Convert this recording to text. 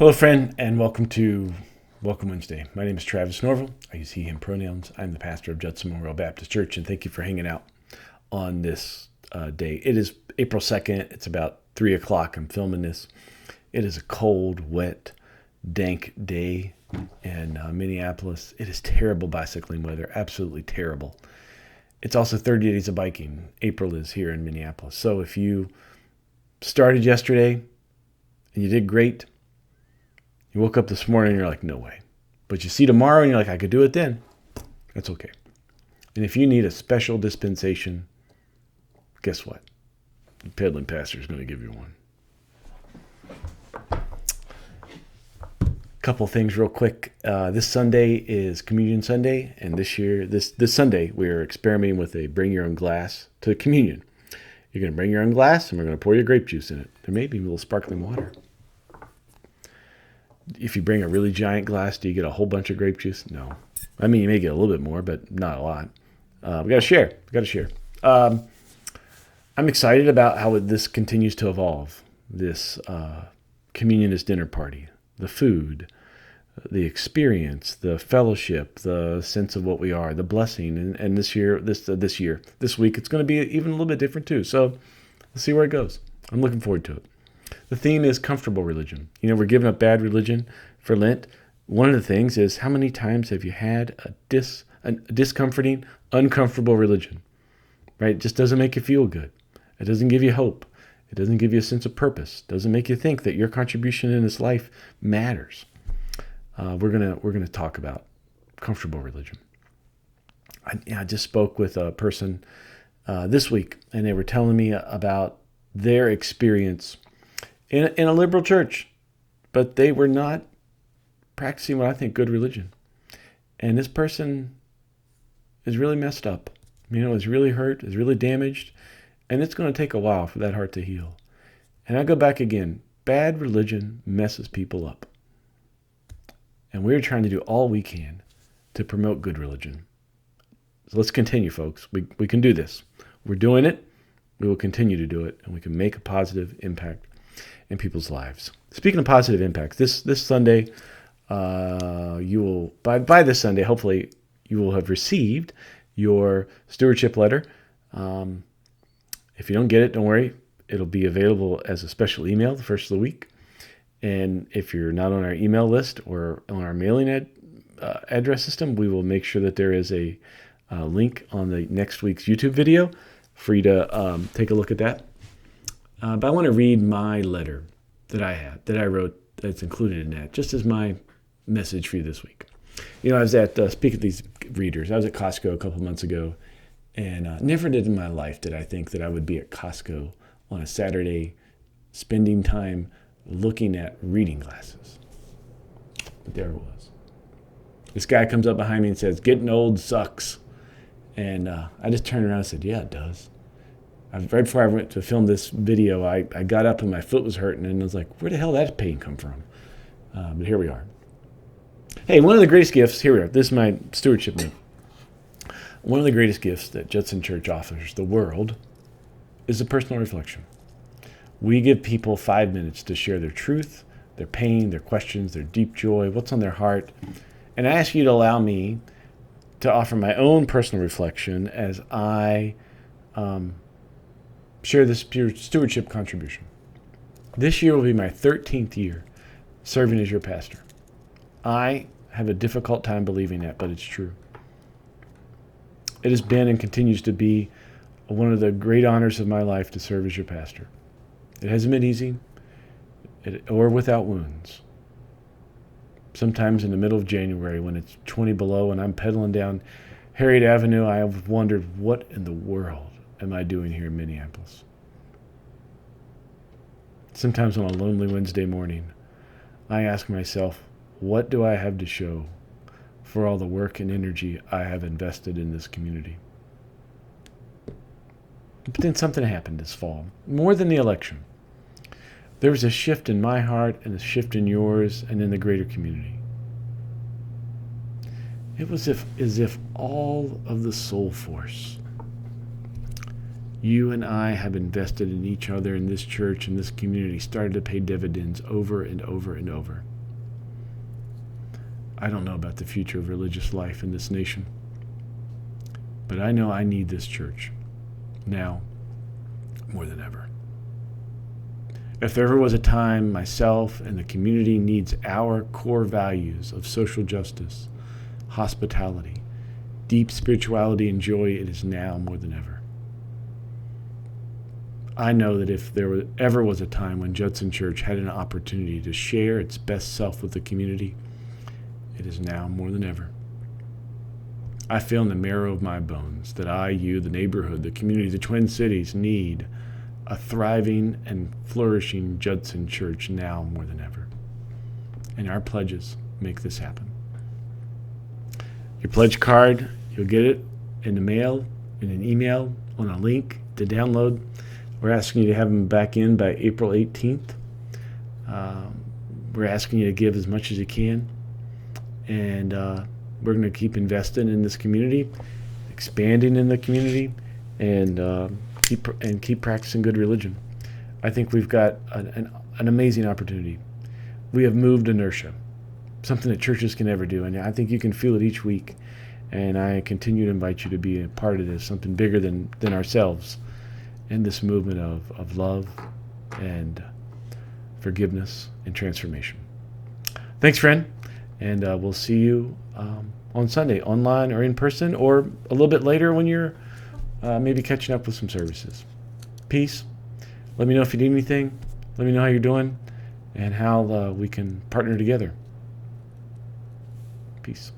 Hello, friend, and Welcome Wednesday. My name is Travis Norville. I use he, him pronouns. I'm the pastor of Judson Memorial Baptist Church, and thank you for hanging out on this day. It is April 2nd. It's about 3 o'clock. I'm filming this. It is a cold, wet, dank day in Minneapolis. It is terrible bicycling weather, absolutely terrible. It's also 30 days of biking. April is here in Minneapolis. So if you started yesterday and you did great, you woke up this morning and you're like, no way. But you see tomorrow and you're like, I could do it then. That's okay. And if you need a special dispensation, guess what? The peddling pastor is going to give you one. Couple things real quick. This Sunday is Communion Sunday, and this Sunday, we're experimenting with a bring your own glass to communion. You're going to bring your own glass, and we're going to pour your grape juice in it. There may be a little sparkling water. If you bring a really giant glass, do you get a whole bunch of grape juice? No. I mean, you may get a little bit more, but not a lot. We got to share. I'm excited about how this continues to evolve. This communionist dinner party, the food, the experience, the fellowship, the sense of what we are, the blessing. And this week, it's going to be even a little bit different too. So let's see where it goes. I'm looking forward to it. The theme is comfortable religion. You know, we're giving up bad religion for Lent. One of the things is, how many times have you had a discomforting, uncomfortable religion? Right? It just doesn't make you feel good. It doesn't give you hope. It doesn't give you a sense of purpose. It doesn't make you think that your contribution in this life matters. We're gonna talk about comfortable religion. I just spoke with a person this week, and they were telling me about their experience in a liberal church, but they were not practicing what I think good religion. And this person is really messed up, is really hurt, is really damaged, and it's going to take a while for that heart to heal. And I go back again, bad religion messes people up. And we're trying to do all we can to promote good religion. So let's continue, folks. We can do this. We're doing it. We will continue to do it, and we can make a positive impact in people's lives. Speaking of positive impacts, this Sunday, you will by this Sunday, hopefully, you will have received your stewardship letter. If you don't get it, don't worry. It'll be available as a special email the first of the week. And if you're not on our email list or on our mailing address system, we will make sure that there is a link on the next week's YouTube video for you to take a look at that. But I want to read my letter that I wrote, that's included in that, just as my message for you this week. I was at, speaking of these readers, I was at Costco a couple months ago, and never did in my life did I think that I would be at Costco on a Saturday spending time looking at reading glasses. But there it was. This guy comes up behind me and says, "Getting old sucks." And I just turned around and said, "Yeah, it does." Right before I went to film this video, I got up and my foot was hurting, and I was like, where the hell did that pain come from? But here we are. Hey, one of the greatest gifts, here we are, this is my stewardship note. One of the greatest gifts that Judson Church offers the world is a personal reflection. We give people 5 minutes to share their truth, their pain, their questions, their deep joy, what's on their heart. And I ask you to allow me to offer my own personal reflection as I share this stewardship contribution. This year will be my 13th year serving as your pastor. I have a difficult time believing that, but it's true. It has been and continues to be one of the great honors of my life to serve as your pastor. It hasn't been easy or without wounds. Sometimes in the middle of January when it's 20 below and I'm pedaling down Harriet Avenue, I have wondered, what in the world am I doing here in Minneapolis? Sometimes on a lonely Wednesday morning, I ask myself, what do I have to show for all the work and energy I have invested in this community? But then something happened this fall, more than the election. There was a shift in my heart and a shift in yours and in the greater community. It was as if all of the soul force you and I have invested in each other in this church and this community started to pay dividends over and over and over. I don't know about the future of religious life in this nation, but I know I need this church now more than ever. If there ever was a time myself and the community needs our core values of social justice, hospitality, deep spirituality, and joy, it is now more than ever. I know that if there ever was a time when Judson Church had an opportunity to share its best self with the community, it is now more than ever. I feel in the marrow of my bones that I, you, the neighborhood, the community, the Twin Cities need a thriving and flourishing Judson Church now more than ever. And our pledges make this happen. Your pledge card, you'll get it in the mail, in an email, on a link to download. We're asking you to have them back in by April 18th. We're asking you to give as much as you can. And we're going to keep investing in this community, expanding in the community, and keep practicing good religion. I think we've got an amazing opportunity. We have moved inertia, something that churches can never do, and I think you can feel it each week. And I continue to invite you to be a part of this, something bigger than ourselves, in this movement of love and forgiveness and transformation. Thanks, friend, and we'll see you on Sunday, online or in person, or a little bit later when you're maybe catching up with some services. Peace. Let me know if you need anything. Let me know how you're doing and how we can partner together. Peace.